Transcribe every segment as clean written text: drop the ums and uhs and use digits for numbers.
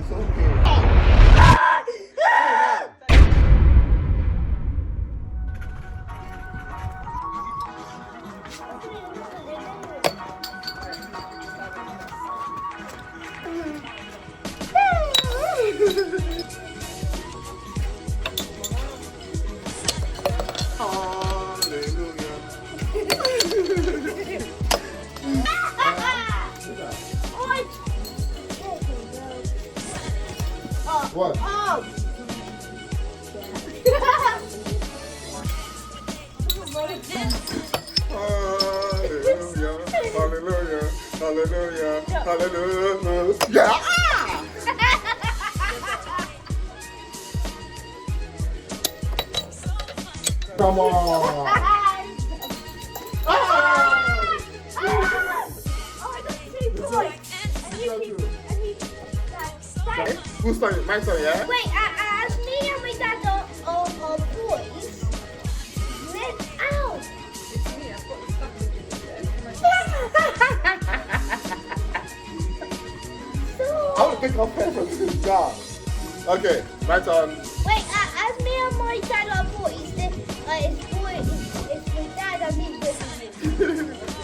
It's okay. What? Oh! Hallelujah, hallelujah, hallelujah, hallelujah. Come on. Who's turn? My turn, yeah? Wait, as me and my dad are boys, then out. I want to pick up pen from this job. Okay, my turn. Wait, as me and my dad are boys, then it's my dad and me versus me.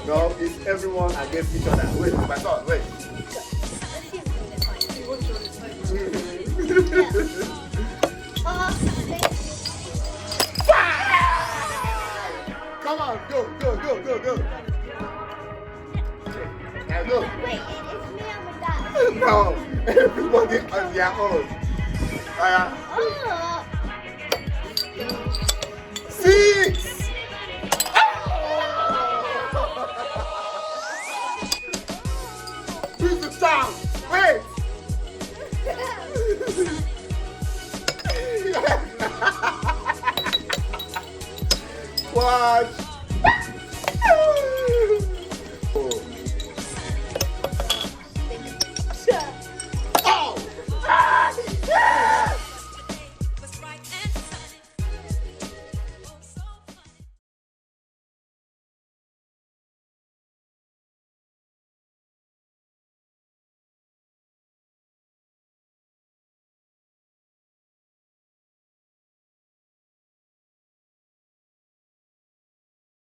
No, it's everyone against each other. Wait, my turn, wait. Come on, go. Now go. Wait, it's me and my dad. No, everybody on their own. Oh. 6. Who's the sound? Wait. Watch.